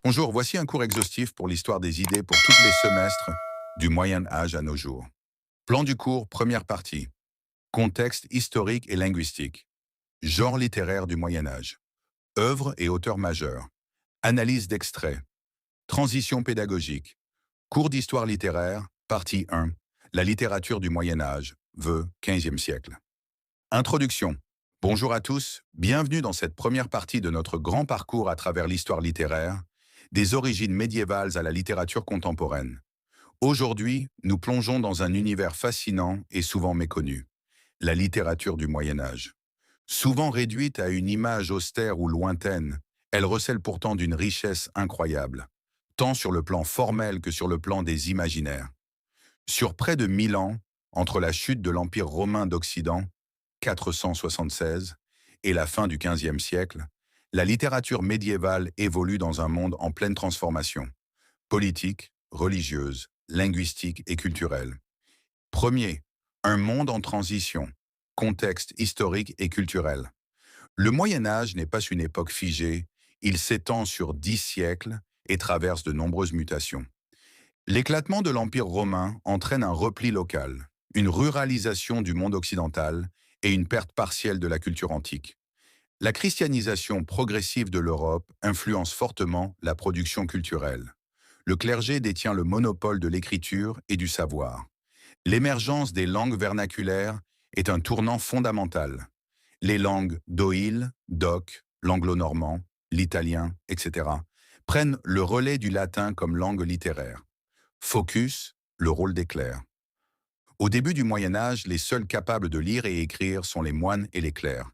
Bonjour, voici un cours exhaustif pour l'histoire des idées pour tous les semestres du Moyen Âge à nos jours. Plan du cours, première partie. Contexte historique et linguistique. Genre littéraire du Moyen Âge. Œuvres et auteurs majeurs. Analyse d'extraits. Transition pédagogique. Cours d'histoire littéraire, partie 1. La littérature du Moyen Âge, vœux, 15e siècle. Introduction. Bonjour à tous, bienvenue dans cette première partie de notre grand parcours à travers l'histoire littéraire, des origines médiévales à la littérature contemporaine. Aujourd'hui, nous plongeons dans un univers fascinant et souvent méconnu, la littérature du Moyen Âge. Souvent réduite à une image austère ou lointaine, elle recèle pourtant d'une richesse incroyable, tant sur le plan formel que sur le plan des imaginaires. Sur près de 1000 ans, entre la chute de l'Empire romain d'Occident, 476, et la fin du XVe siècle, la littérature médiévale évolue dans un monde en pleine transformation, politique, religieuse, linguistique et culturelle. Premier, un monde en transition, contexte historique et culturel. Le Moyen Âge n'est pas une époque figée, il s'étend sur 10 siècles et traverse de nombreuses mutations. L'éclatement de l'Empire romain entraîne un repli local, une ruralisation du monde occidental et une perte partielle de la culture antique. La christianisation progressive de l'Europe influence fortement la production culturelle. Le clergé détient le monopole de l'écriture et du savoir. L'émergence des langues vernaculaires est un tournant fondamental. Les langues d'Oïl, d'Oc, l'anglo-normand, l'italien, etc., prennent le relais du latin comme langue littéraire. Focus, le rôle des clercs. Au début du Moyen Âge, les seuls capables de lire et écrire sont les moines et les clercs.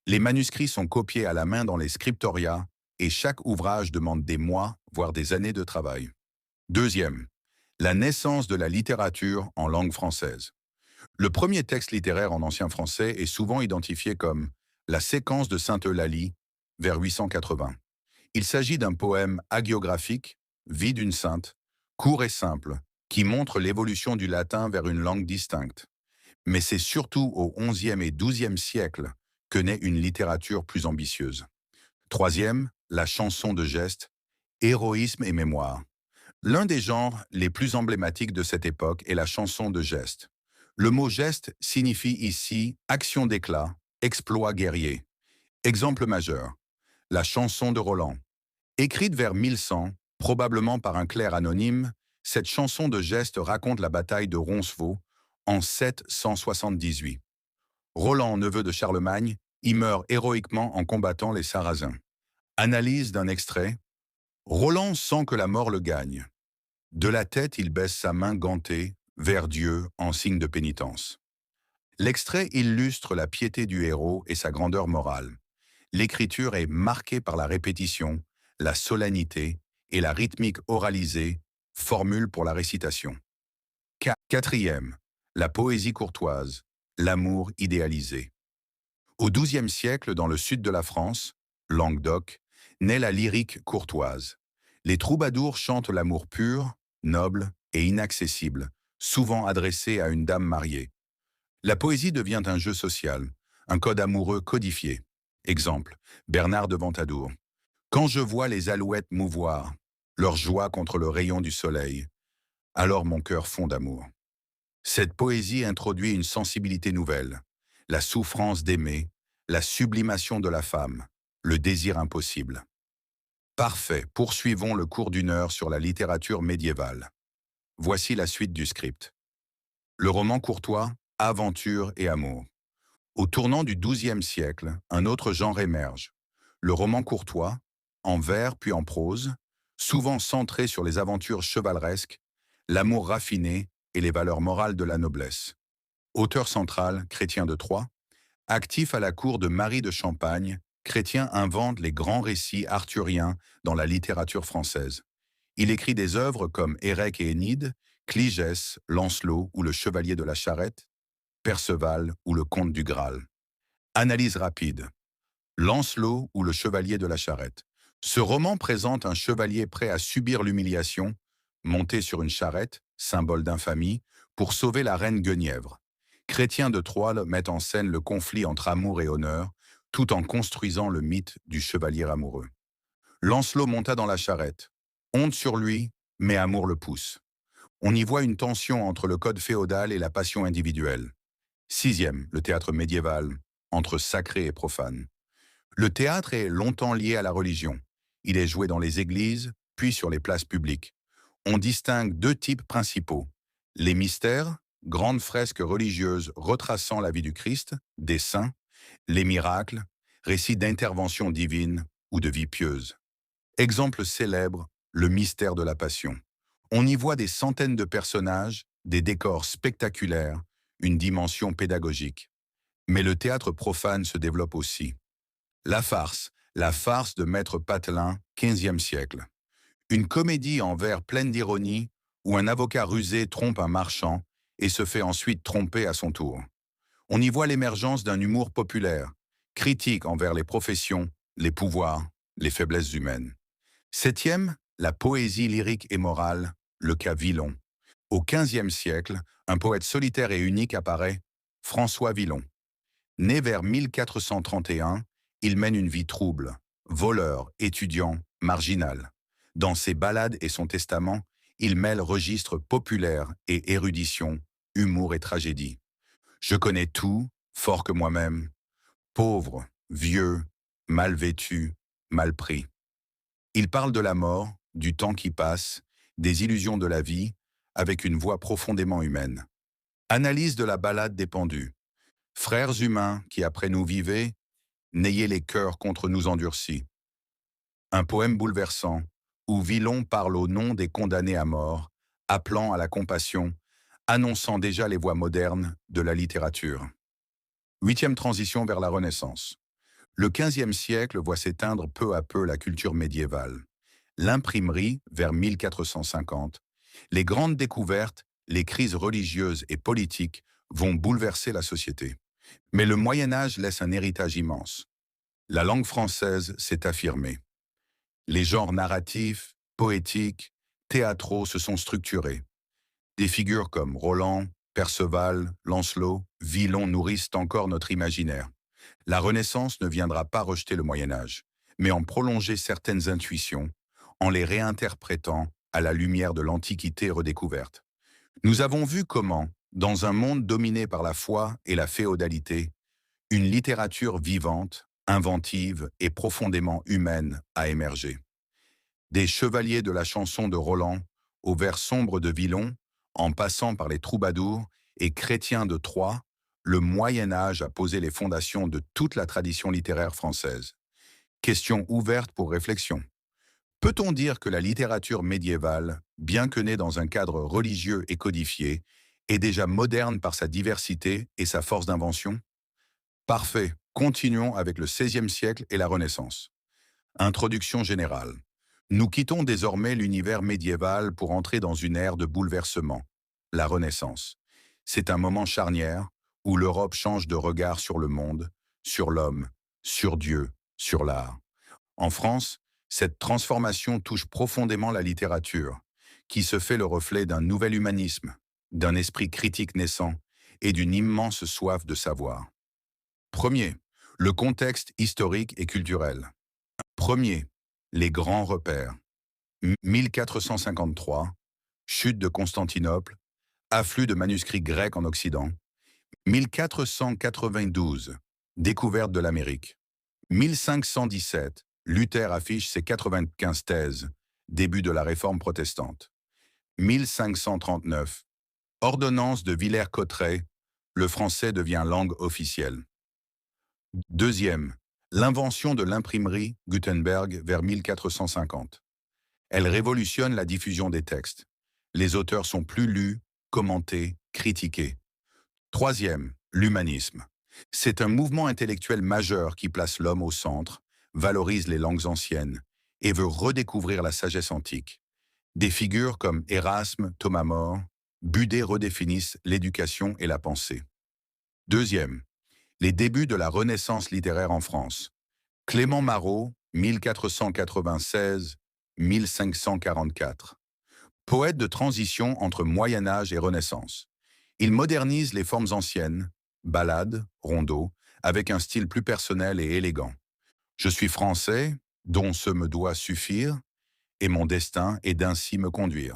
Les manuscrits sont copiés à la main dans les scriptoria et chaque ouvrage demande des mois, voire des années de travail. Deuxième, la naissance de la littérature en langue française. Le premier texte littéraire en ancien français est souvent identifié comme la séquence de Sainte-Eulalie, vers 880. Il s'agit d'un poème hagiographique, vie d'une sainte, court et simple, qui montre l'évolution du latin vers une langue distincte. Mais c'est surtout au XIe et XIIe siècle que naît une littérature plus ambitieuse. Troisième, la chanson de geste, héroïsme et mémoire. L'un des genres les plus emblématiques de cette époque est la chanson de geste. Le mot geste signifie ici action d'éclat, exploit guerrier. Exemple majeur, la chanson de Roland. Écrite vers 1100, probablement par un clerc anonyme, cette chanson de geste raconte la bataille de Roncevaux en 778. Roland, neveu de Charlemagne, y meurt héroïquement en combattant les Sarrasins. Analyse d'un extrait. Roland sent que la mort le gagne. De la tête, il baisse sa main gantée vers Dieu en signe de pénitence. L'extrait illustre la piété du héros et sa grandeur morale. L'écriture est marquée par la répétition, la solennité et la rythmique oralisée, formule pour la récitation. Quatrième, la poésie courtoise, l'amour idéalisé. Au XIIe siècle, dans le sud de la France, Languedoc, naît la lyrique courtoise. Les troubadours chantent l'amour pur, noble et inaccessible, souvent adressé à une dame mariée. La poésie devient un jeu social, un code amoureux codifié. Exemple, Bernard de Ventadour. Quand je vois les alouettes mouvoir, leur joie contre le rayon du soleil, alors mon cœur fond d'amour. Cette poésie introduit une sensibilité nouvelle, la souffrance d'aimer, la sublimation de la femme, le désir impossible. Parfait, poursuivons le cours d'une heure sur la littérature médiévale. Voici la suite du script. Le roman courtois, aventure et amour. Au tournant du XIIe siècle, un autre genre émerge. Le roman courtois, en vers puis en prose, souvent centré sur les aventures chevaleresques, l'amour raffiné et les valeurs morales de la noblesse. Auteur central, Chrétien de Troyes, actif à la cour de Marie de Champagne, Chrétien invente les grands récits arthuriens dans la littérature française. Il écrit des œuvres comme Érec et Énide, Cligès, Lancelot ou le Chevalier de la Charrette, Perceval ou le Comte du Graal. Analyse rapide. Lancelot ou le Chevalier de la Charrette. Ce roman présente un chevalier prêt à subir l'humiliation, monté sur une charrette, symbole d'infamie, pour sauver la reine Guenièvre. Chrétien de Troyes met en scène le conflit entre amour et honneur, tout en construisant le mythe du chevalier amoureux. Lancelot monta dans la charrette. Honte sur lui, mais amour le pousse. On y voit une tension entre le code féodal et la passion individuelle. Sixième, le théâtre médiéval, entre sacré et profane. Le théâtre est longtemps lié à la religion. Il est joué dans les églises, puis sur les places publiques. On distingue deux types principaux. Les mystères, grandes fresques religieuses retraçant la vie du Christ, des saints, les miracles, récits d'intervention divine ou de vie pieuse. Exemple célèbre, le mystère de la Passion. On y voit des centaines de personnages, des décors spectaculaires, une dimension pédagogique. Mais le théâtre profane se développe aussi. La farce de Maître Patelin, XVe siècle. Une comédie en vers pleine d'ironie, où un avocat rusé trompe un marchand et se fait ensuite tromper à son tour. On y voit l'émergence d'un humour populaire, critique envers les professions, les pouvoirs, les faiblesses humaines. Septième, la poésie lyrique et morale, le cas Villon. Au XVe siècle, un poète solitaire et unique apparaît, François Villon. Né vers 1431, il mène une vie trouble, voleur, étudiant, marginal. Dans ses ballades et son testament, il mêle registres populaires et érudition, humour et tragédie. Je connais tout, fort que moi-même, pauvre, vieux, mal vêtu, mal pris. Il parle de la mort, du temps qui passe, des illusions de la vie, avec une voix profondément humaine. Analyse de la ballade des pendus. Frères humains qui après nous vivez, n'ayez les cœurs contre nous endurcis. Un poème bouleversant, où Villon parle au nom des condamnés à mort, appelant à la compassion, annonçant déjà les voies modernes de la littérature. Huitième transition vers la Renaissance. Le XVe siècle voit s'éteindre peu à peu la culture médiévale. L'imprimerie, vers 1450, les grandes découvertes, les crises religieuses et politiques vont bouleverser la société. Mais le Moyen-Âge laisse un héritage immense. La langue française s'est affirmée. Les genres narratifs, poétiques, théâtraux se sont structurés. Des figures comme Roland, Perceval, Lancelot, Villon nourrissent encore notre imaginaire. La Renaissance ne viendra pas rejeter le Moyen-Âge, mais en prolonger certaines intuitions, en les réinterprétant à la lumière de l'Antiquité redécouverte. Nous avons vu comment, dans un monde dominé par la foi et la féodalité, une littérature vivante, inventive et profondément humaine a émergé. Des chevaliers de la chanson de Roland aux vers sombres de Villon, en passant par les troubadours et chrétiens de Troyes, le Moyen Âge a posé les fondations de toute la tradition littéraire française. Question ouverte pour réflexion. Peut-on dire que la littérature médiévale, bien que née dans un cadre religieux et codifié, est déjà moderne par sa diversité et sa force d'invention? Parfait, continuons avec le XVIe siècle et la Renaissance. Introduction générale. Nous quittons désormais l'univers médiéval pour entrer dans une ère de bouleversement, la Renaissance. C'est un moment charnière où l'Europe change de regard sur le monde, sur l'homme, sur Dieu, sur l'art. En France, cette transformation touche profondément la littérature, qui se fait le reflet d'un nouvel humanisme, d'un esprit critique naissant et d'une immense soif de savoir. Premier, le contexte historique et culturel. Premier, les grands repères. 1453, chute de Constantinople, afflux de manuscrits grecs en Occident. 1492, découverte de l'Amérique. 1517, Luther affiche ses 95 thèses, début de la réforme protestante. 1539, ordonnance de Villers-Cotterêts, le français devient langue officielle. Deuxième, l'invention de l'imprimerie Gutenberg vers 1450. Elle révolutionne la diffusion des textes. Les auteurs sont plus lus, commentés, critiqués. Troisième, l'humanisme. C'est un mouvement intellectuel majeur qui place l'homme au centre, valorise les langues anciennes et veut redécouvrir la sagesse antique. Des figures comme Erasme, Thomas More, Budet redéfinissent l'éducation et la pensée. Deuxième, les débuts de la Renaissance littéraire en France. Clément Marot, 1496-1544. Poète de transition entre Moyen-Âge et Renaissance. Il modernise les formes anciennes, ballades, rondeaux, avec un style plus personnel et élégant. Je suis français, dont ce me doit suffire, et mon destin est d'ainsi me conduire.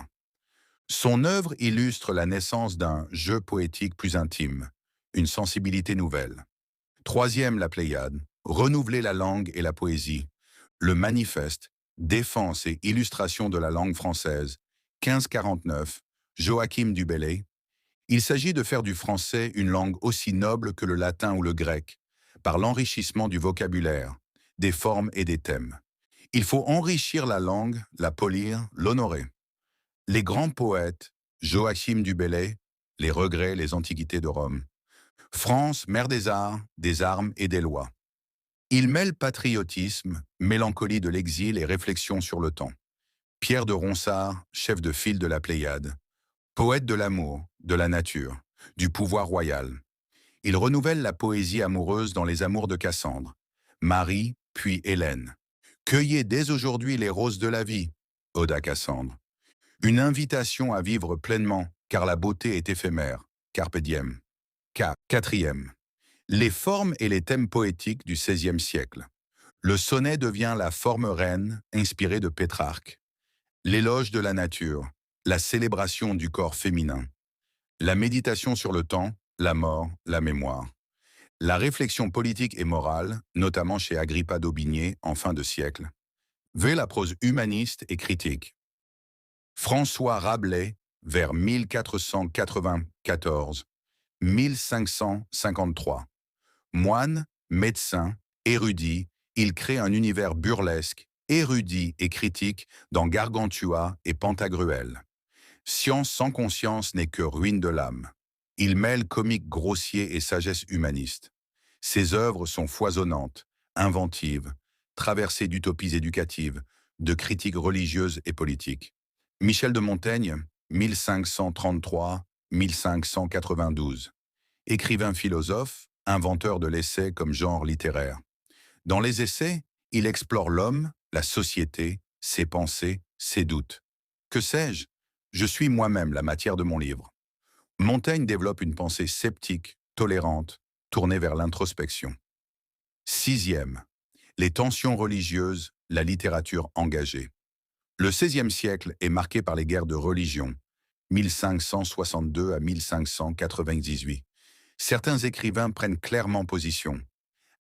Son œuvre illustre la naissance d'un jeu poétique plus intime, une sensibilité nouvelle. Troisième, la Pléiade, renouveler la langue et la poésie. Le Manifeste, défense et illustration de la langue française, 1549, Joachim du Bellay. Il s'agit de faire du français une langue aussi noble que le latin ou le grec, par l'enrichissement du vocabulaire, des formes et des thèmes. Il faut enrichir la langue, la polir, l'honorer. Les grands poètes, Joachim du Bellay, les regrets, les antiquités de Rome. France, mère des arts, des armes et des lois. Il mêle patriotisme, mélancolie de l'exil et réflexion sur le temps. Pierre de Ronsard, chef de file de la Pléiade. Poète de l'amour, de la nature, du pouvoir royal. Il renouvelle la poésie amoureuse dans les amours de Cassandre. Marie, puis Hélène. Cueillez dès aujourd'hui les roses de la vie, ode à Cassandre. Une invitation à vivre pleinement, car la beauté est éphémère. Carpe diem. Quatrième. Les formes et les thèmes poétiques du XVIe siècle. Le sonnet devient la forme reine, inspirée de Pétrarque. L'éloge de la nature, la célébration du corps féminin. La méditation sur le temps, la mort, la mémoire. La réflexion politique et morale, notamment chez Agrippa d'Aubigné en fin de siècle. V. La prose humaniste et critique. François Rabelais, vers 1494, 1553. Moine, médecin, érudit, il crée un univers burlesque, érudit et critique dans Gargantua et Pantagruel. Science sans conscience n'est que ruine de l'âme. Il mêle comique grossier et sagesse humaniste. Ses œuvres sont foisonnantes, inventives, traversées d'utopies éducatives, de critiques religieuses et politiques. Michel de Montaigne, 1533-1592. Écrivain philosophe, inventeur de l'essai comme genre littéraire. Dans les essais, il explore l'homme, la société, ses pensées, ses doutes. Que sais-je? Je suis moi-même la matière de mon livre. Montaigne développe une pensée sceptique, tolérante, tournée vers l'introspection. Sixième, les tensions religieuses, la littérature engagée. Le XVIe siècle est marqué par les guerres de religion, 1562 à 1598. Certains écrivains prennent clairement position.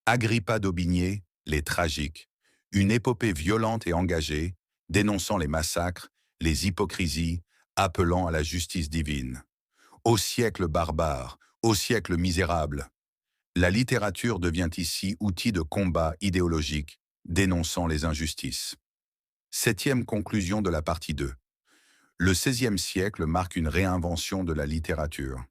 Agrippa d'Aubigné, Les Tragiques, une épopée violente et engagée, dénonçant les massacres, les hypocrisies, appelant à la justice divine. Au siècle barbare, au siècle misérable, la littérature devient ici outil de combat idéologique, dénonçant les injustices. Septième conclusion de la partie 2. Le XVIe siècle marque une réinvention de la littérature.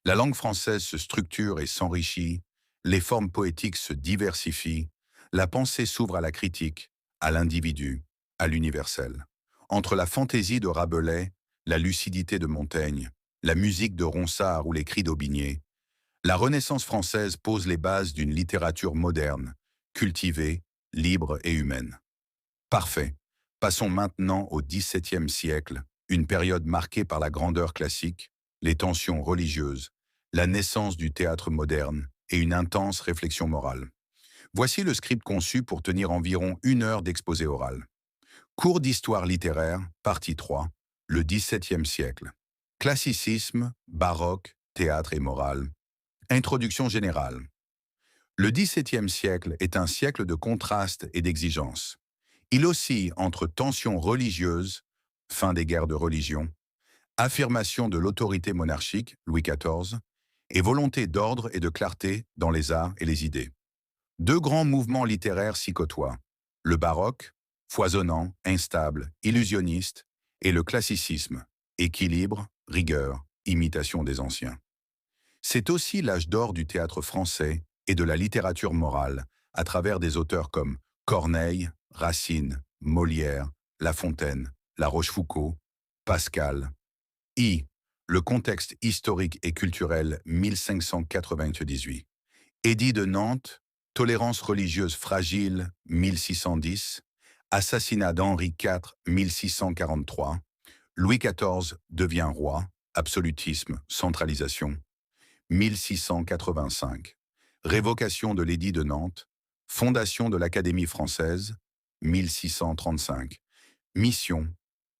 La langue française se structure et s'enrichit, les formes poétiques se diversifient, la pensée s'ouvre à la critique, à l'individu, à l'universel. Entre la fantaisie de Rabelais, la lucidité de Montaigne, la musique de Ronsard ou les cris d'Aubigné, la Renaissance française pose les bases d'une littérature moderne, cultivée, libre et humaine. Parfait. Passons maintenant au XVIIe siècle, une période marquée par la grandeur classique, les tensions religieuses, la naissance du théâtre moderne et une intense réflexion morale. Voici le script conçu pour tenir environ 1 heure d'exposé oral. Cours d'histoire littéraire, partie 3, le XVIIe siècle. Classicisme, baroque, théâtre et morale. Introduction générale. Le XVIIe siècle est un siècle de contrastes et d'exigences. Il oscille entre tensions religieuses, fin des guerres de religion, affirmation de l'autorité monarchique, Louis XIV, et volonté d'ordre et de clarté dans les arts et les idées. Deux grands mouvements littéraires s'y côtoient, le baroque, foisonnant, instable, illusionniste, et le classicisme, équilibre, rigueur, imitation des anciens. C'est aussi l'âge d'or du théâtre français et de la littérature morale, à travers des auteurs comme Corneille, Racine, Molière, La Fontaine, La Rochefoucauld, Pascal. Le contexte historique et culturel 1598. Édit de Nantes, tolérance religieuse fragile 1610, assassinat d'Henri IV 1643, Louis XIV devient roi, absolutisme, centralisation, 1685, révocation de l'édit de Nantes, fondation de l'Académie française, 1635, Mission,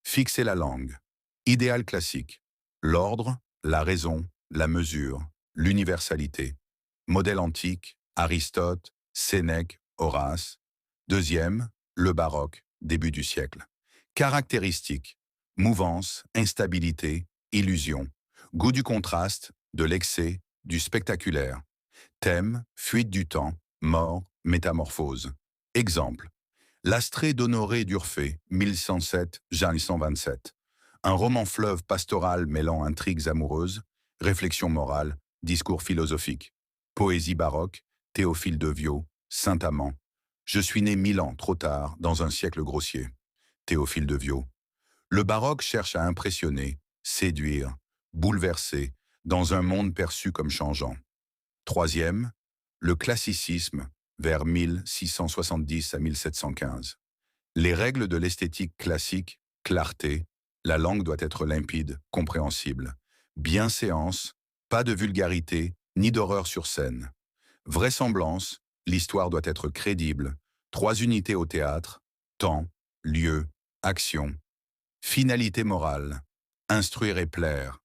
fixer la langue. Idéal classique, l'ordre, la raison, la mesure, l'universalité. Modèle antique, Aristote, Sénèque, Horace. Deuxième, le baroque, début du siècle. Caractéristiques, mouvance, instabilité, illusion. Goût du contraste, de l'excès, du spectaculaire. Thème, fuite du temps, mort, métamorphose. Exemple, L'Astrée d'Honoré d'Urfé, 1107-1127. Un roman fleuve pastoral mêlant intrigues amoureuses, réflexion morale, discours philosophique. Poésie baroque, Théophile de Viau, Saint-Amand. Je suis né 1000 ans trop tard, dans un siècle grossier. Théophile de Viau. Le baroque cherche à impressionner, séduire, bouleverser, dans un monde perçu comme changeant. Troisième, le classicisme, vers 1670 à 1715. Les règles de l'esthétique classique, clarté, la langue doit être limpide, compréhensible. Bienséance, pas de vulgarité, ni d'horreur sur scène. Vraisemblance, l'histoire doit être crédible. 3 unités au théâtre, temps, lieu, action. Finalité morale, instruire et plaire.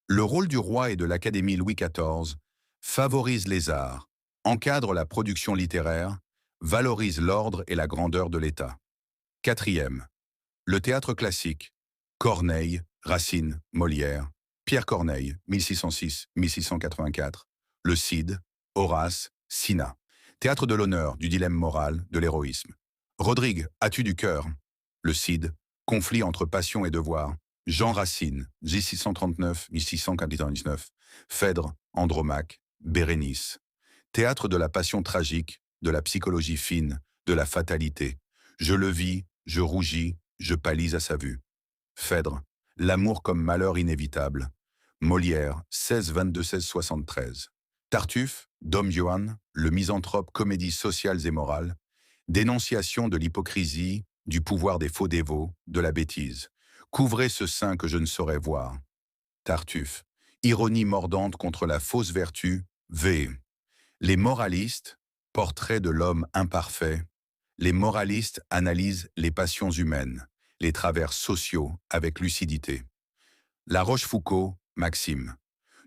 Le rôle du roi et de l'Académie Louis XIV favorise les arts, encadre la production littéraire, valorise l'ordre et la grandeur de l'État. Quatrième, le théâtre classique, Corneille, Racine, Molière, Pierre Corneille, 1606-1684, le Cid, Horace, Cinna. Théâtre de l'honneur, du dilemme moral, de l'héroïsme. Rodrigue, as-tu du cœur? Le Cid, conflit entre passion et devoir. Jean Racine, 1639-1699, Phèdre, Andromaque, Bérénice. Théâtre de la passion tragique, de la psychologie fine, de la fatalité. Je le vis, je rougis, je pâlis à sa vue. Phèdre, l'amour comme malheur inévitable. Molière, 1622-1673. Tartuffe, Dom Juan, le misanthrope comédies sociales et morales. Dénonciation de l'hypocrisie, du pouvoir des faux dévots, de la bêtise. Couvrez ce sein que je ne saurais voir. Tartuffe, ironie mordante contre la fausse vertu, V. Les moralistes, portrait de l'homme imparfait. Les moralistes analysent les passions humaines, les travers sociaux avec lucidité. La Rochefoucauld, Maxime.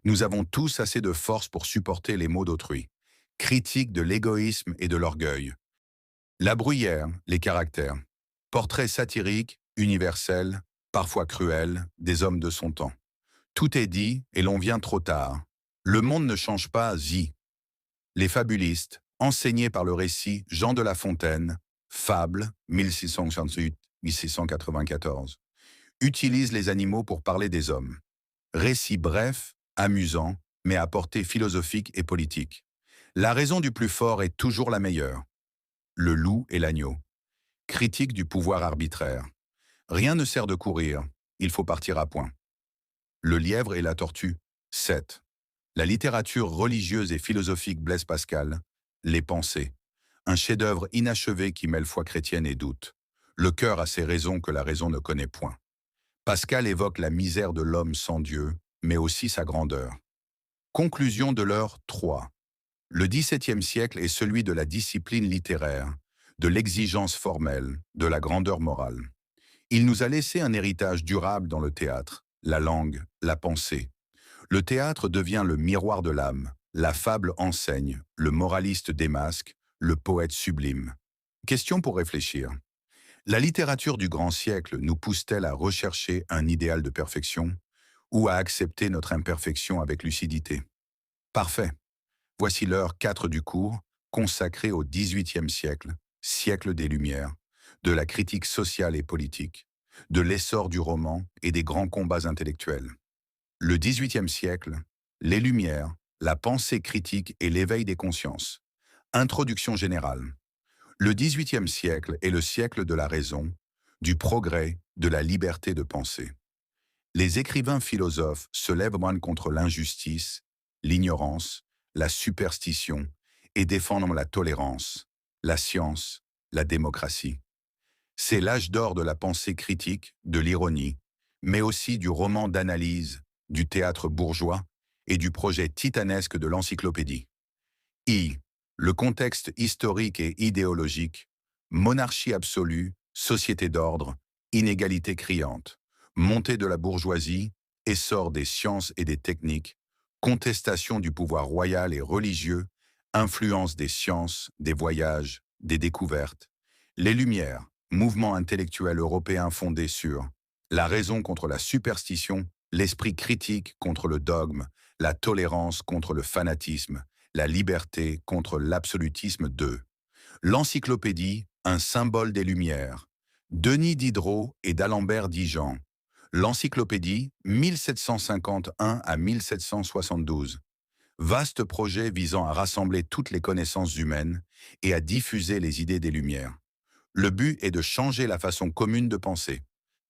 Nous avons tous assez de force pour supporter les maux d'autrui. Critique de l'égoïsme et de l'orgueil. La Bruyère, les caractères. Portrait satirique, universel, parfois cruel, des hommes de son temps. Tout est dit et l'on vient trop tard. Le monde ne change pas, Les fabulistes, enseignés par le récit Jean de La Fontaine, Fable, 1668-1694, utilisent les animaux pour parler des hommes. Récit bref, amusant, mais à portée philosophique et politique. La raison du plus fort est toujours la meilleure. Le loup et l'agneau. Critique du pouvoir arbitraire. Rien ne sert de courir, il faut partir à point. Le lièvre et la tortue. 7. La littérature religieuse et philosophique Blaise Pascal. Les pensées. Un chef-d'œuvre inachevé qui mêle foi chrétienne et doute. Le cœur a ses raisons que la raison ne connaît point. Pascal évoque la misère de l'homme sans Dieu, mais aussi sa grandeur. Conclusion de l'heure 3. Le XVIIe siècle est celui de la discipline littéraire, de l'exigence formelle, de la grandeur morale. Il nous a laissé un héritage durable dans le théâtre, la langue, la pensée. Le théâtre devient le miroir de l'âme, la fable enseigne, le moraliste démasque, le poète sublime. Question pour réfléchir. La littérature du grand siècle nous pousse-t-elle à rechercher un idéal de perfection ou à accepter notre imperfection avec lucidité? Parfait. Voici l'heure 4 du cours, consacrée au XVIIIe siècle, siècle des Lumières, de la critique sociale et politique, de l'essor du roman et des grands combats intellectuels. Le XVIIIe siècle, les Lumières, la pensée critique et l'éveil des consciences. Introduction générale. Le XVIIIe siècle est le siècle de la raison, du progrès, de la liberté de penser. Les écrivains philosophes se lèvent contre l'injustice, l'ignorance, la superstition et défendent la tolérance, la science, la démocratie. C'est l'âge d'or de la pensée critique, de l'ironie, mais aussi du roman d'analyse, du théâtre bourgeois et du projet titanesque de l'encyclopédie. Le contexte historique et idéologique, monarchie absolue, société d'ordre, inégalité criante, montée de la bourgeoisie, essor des sciences et des techniques, contestation du pouvoir royal et religieux, influence des sciences, des voyages, des découvertes, les Lumières, mouvement intellectuel européen fondé sur la raison contre la superstition, l'esprit critique contre le dogme, la tolérance contre le fanatisme, la liberté contre l'absolutisme 2. L'encyclopédie, un symbole des Lumières. Denis Diderot et d'Alembert Dijan. L'encyclopédie, 1751 à 1772. Vaste projet visant à rassembler toutes les connaissances humaines et à diffuser les idées des Lumières. Le but est de changer la façon commune de penser.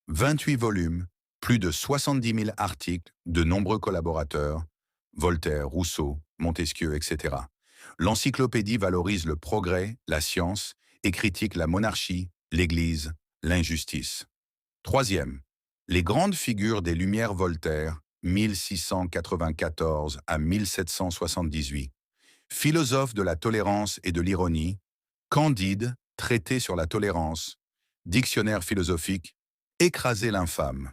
28 volumes, plus de 70 000 articles, de nombreux collaborateurs, Voltaire, Rousseau, Montesquieu, etc. L'encyclopédie valorise le progrès, la science, et critique la monarchie, l'Église, l'injustice. Troisième, les grandes figures des Lumières Voltaire, 1694 à 1778. Philosophe de la tolérance et de l'ironie, Candide, traité sur la tolérance, dictionnaire philosophique, écraser l'infâme.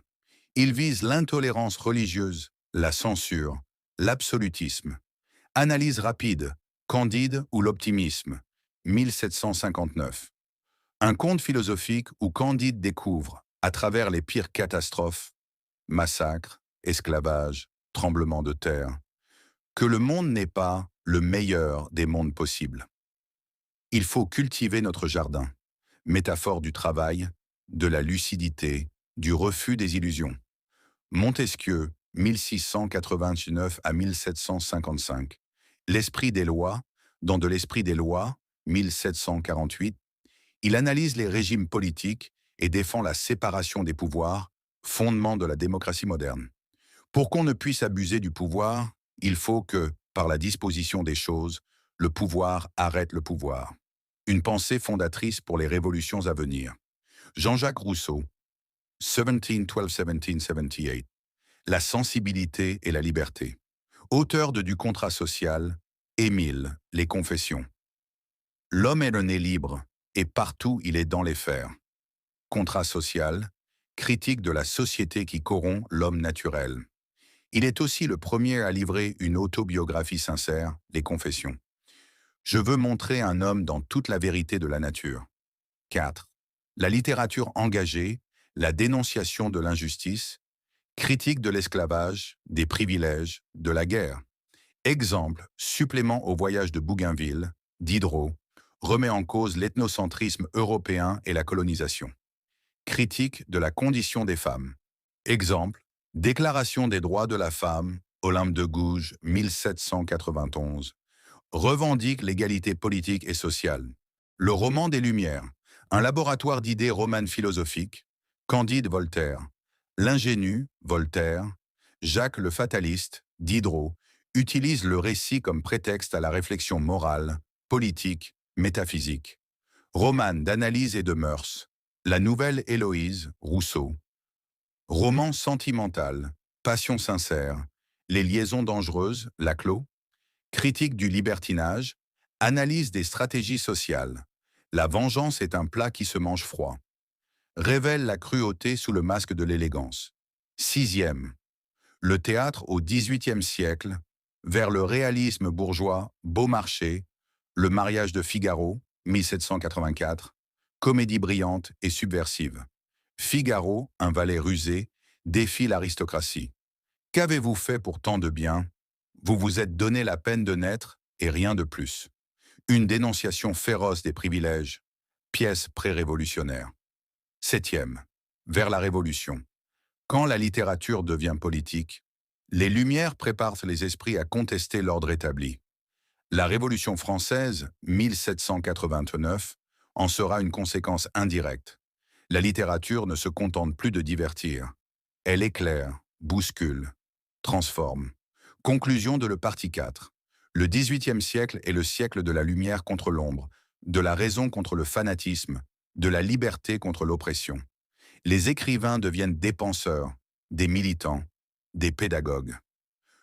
Il vise l'intolérance religieuse, la censure, l'absolutisme. Analyse rapide, Candide ou l'optimisme, 1759. Un conte philosophique où Candide découvre, à travers les pires catastrophes, massacres, esclavage, tremblements de terre, que le monde n'est pas le meilleur des mondes possibles. Il faut cultiver notre jardin, métaphore du travail, de la lucidité, du refus des illusions. Montesquieu, 1689 à 1755. L'esprit des lois, dans De l'esprit des lois, 1748, il analyse les régimes politiques et défend la séparation des pouvoirs, fondement de la démocratie moderne. Pour qu'on ne puisse abuser du pouvoir, il faut que, par la disposition des choses, le pouvoir arrête le pouvoir. Une pensée fondatrice pour les révolutions à venir. Jean-Jacques Rousseau, 1778. La sensibilité et la liberté. Auteur de Du contrat social, Émile, Les Confessions. L'homme est le né libre, et partout il est dans les fers. Contrat social, critique de la société qui corrompt l'homme naturel. Il est aussi le premier à livrer une autobiographie sincère, Les Confessions. Je veux montrer un homme dans toute la vérité de la nature. 4. La littérature engagée, la dénonciation de l'injustice, critique de l'esclavage, des privilèges, de la guerre. Exemple, supplément au voyage de Bougainville, Diderot, remet en cause l'ethnocentrisme européen et la colonisation. Critique de la condition des femmes. Exemple, Déclaration des droits de la femme, Olympe de Gouges, 1791, revendique l'égalité politique et sociale. Le roman des Lumières, un laboratoire d'idées romanes philosophiques, Candide Voltaire, l'ingénu, Voltaire, Jacques le fataliste, Diderot, utilise le récit comme prétexte à la réflexion morale, politique, métaphysique. Roman d'analyse et de mœurs, La nouvelle Héloïse, Rousseau. Roman sentimental, Passion sincère, Les liaisons dangereuses, Laclos. Critique du libertinage, analyse des stratégies sociales. La vengeance est un plat qui se mange froid. Révèle la cruauté sous le masque de l'élégance. Sixième. Le théâtre au XVIIIe siècle, vers le réalisme bourgeois, Beaumarchais, Le mariage de Figaro, 1784, comédie brillante et subversive. Figaro, un valet rusé, défie l'aristocratie. Qu'avez-vous fait pour tant de bien? Vous vous êtes donné la peine de naître et rien de plus. Une dénonciation féroce des privilèges, pièce pré-révolutionnaire. Septième. Vers la Révolution. Quand la littérature devient politique, les Lumières préparent les esprits à contester l'ordre établi. La Révolution française, 1789, en sera une conséquence indirecte. La littérature ne se contente plus de divertir. Elle éclaire, bouscule, transforme. Conclusion de le partie 4. Le XVIIIe siècle est le siècle de la lumière contre l'ombre, de la raison contre le fanatisme, de la liberté contre l'oppression. Les écrivains deviennent des penseurs, des militants, des pédagogues.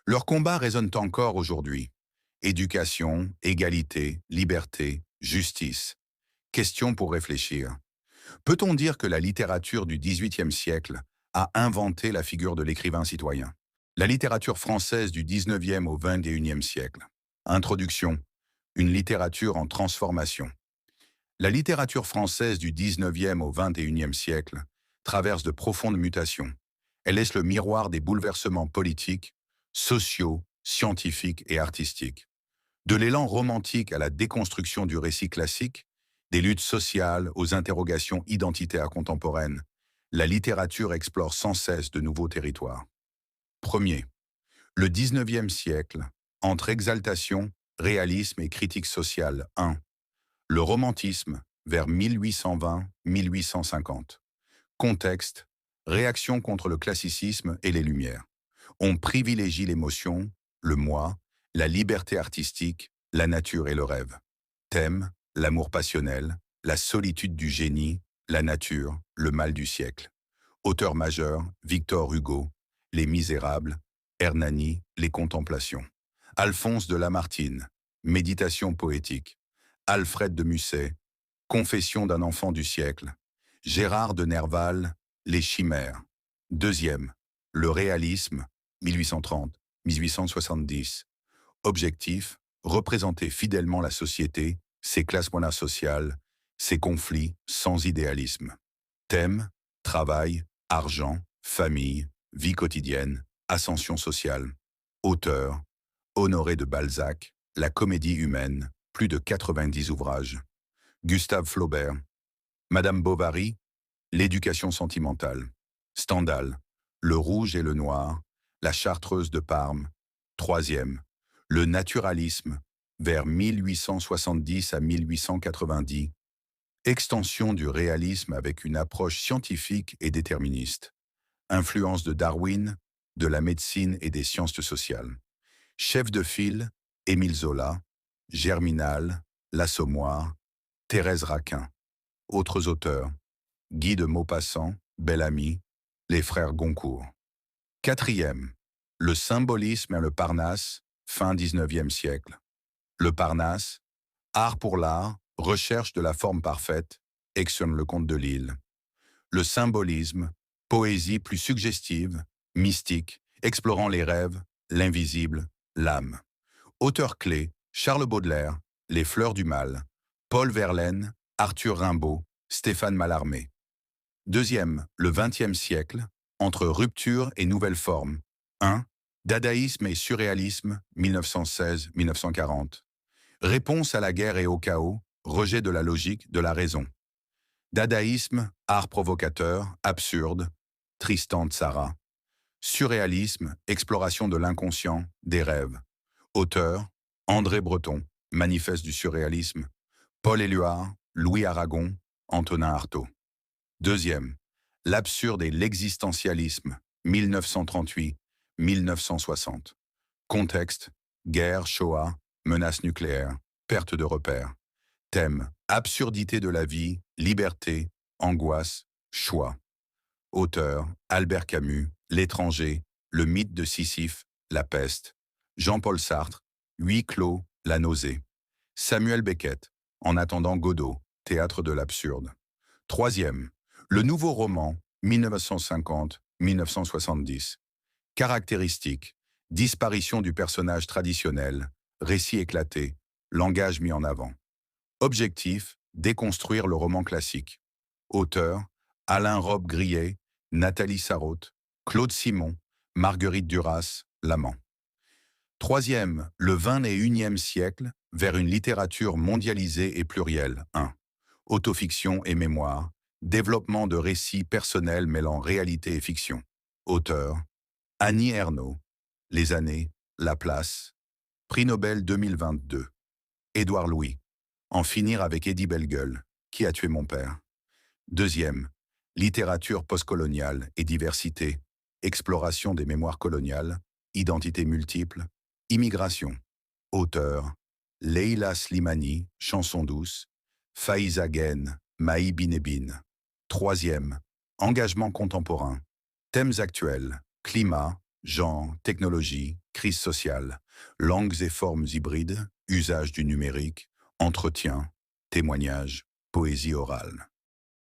Leurs combats résonnent encore aujourd'hui. Éducation, égalité, liberté, justice. Question pour réfléchir. Peut-on dire que la littérature du XVIIIe siècle a inventé la figure de l'écrivain citoyen? La littérature française du XIXe au XXIe siècle. Introduction. Une littérature en transformation. La littérature française du XIXe au XXIe siècle traverse de profondes mutations. Elle laisse le miroir des bouleversements politiques, sociaux, scientifiques et artistiques. De l'élan romantique à la déconstruction du récit classique, des luttes sociales aux interrogations identitaires contemporaines, la littérature explore sans cesse de nouveaux territoires. Premier, le XIXe siècle, entre exaltation, réalisme et critique sociale. 1. Le romantisme, vers 1820-1850. Contexte, réaction contre le classicisme et les Lumières. On privilégie l'émotion, le moi, la liberté artistique, la nature et le rêve. Thème, l'amour passionnel, la solitude du génie, la nature, le mal du siècle. Auteur majeur, Victor Hugo, Les Misérables, Hernani, Les Contemplations. Alphonse de Lamartine, Méditation poétique. Alfred de Musset, Confession d'un enfant du siècle. Gérard de Nerval, Les Chimères. Deuxième, le réalisme, 1830-1870. Objectif, représenter fidèlement la société, ses classes moyennes sociales, ses conflits sans idéalisme. Thème, travail, argent, famille, vie quotidienne, ascension sociale. Auteur, Honoré de Balzac, La comédie humaine, plus de 90 ouvrages. Gustave Flaubert, Madame Bovary, L'éducation sentimentale. Stendhal, Le rouge et le noir, La chartreuse de Parme. Troisième, le naturalisme, vers 1870 à 1890. Extension du réalisme avec une approche scientifique et déterministe. Influence de Darwin, de la médecine et des sciences sociales. Chef de file, Émile Zola, Germinal, L'Assommoir, Thérèse Raquin. Autres auteurs, Guy de Maupassant, Bel-Ami, les frères Goncourt. Quatrième, le symbolisme et le Parnasse, fin XIXe siècle. Le Parnasse, art pour l'art, recherche de la forme parfaite, Exxon le comte de Lille. Le symbolisme, poésie plus suggestive, mystique, explorant les rêves, l'invisible, l'âme. Auteurs clés, Charles Baudelaire, Les fleurs du mal, Paul Verlaine, Arthur Rimbaud, Stéphane Mallarmé. Deuxième, le XXe siècle, entre rupture et nouvelle forme. 1. Dadaïsme et surréalisme, 1916-1940. Réponse à la guerre et au chaos, rejet de la logique, de la raison. Dadaïsme, art provocateur, absurde, Tristan Tzara. Surréalisme, exploration de l'inconscient, des rêves. Auteur, André Breton, Manifeste du surréalisme. Paul Éluard, Louis Aragon, Antonin Artaud. Deuxième, l'absurde et l'existentialisme, 1938-1960. Contexte, guerre, Shoah, menace nucléaire, perte de repères. Thème, absurdité de la vie, liberté, angoisse, choix. Auteur, Albert Camus, L'étranger, Le mythe de Sisyphe, La peste. Jean-Paul Sartre, Huis clos, La nausée. Samuel Beckett, En attendant Godot, Théâtre de l'absurde. Troisième, le nouveau roman, 1950-1970. Caractéristiques, disparition du personnage traditionnel, récit éclaté, langage mis en avant. Objectif, déconstruire le roman classique. Auteur, Alain Robbe-Grillet, Nathalie Sarraute, Claude Simon, Marguerite Duras, L'amant. Troisième, le XXIe siècle, vers une littérature mondialisée et plurielle. 1. Autofiction et mémoire, développement de récits personnels mêlant réalité et fiction. Auteur, Annie Ernaux, Les années, La place, Prix Nobel 2022. Édouard Louis, En finir avec Eddie Bellegueule, Qui a tué mon père. Deuxième, littérature postcoloniale et diversité, exploration des mémoires coloniales, identités multiples, immigration. Auteur, Leila Slimani, Chanson douce, Faiza Ghen, Maï Binebine. Troisième, engagement contemporain, thèmes actuels, climat, genre, technologie, crise sociale, langues et formes hybrides, usage du numérique, entretien, témoignage, poésie orale.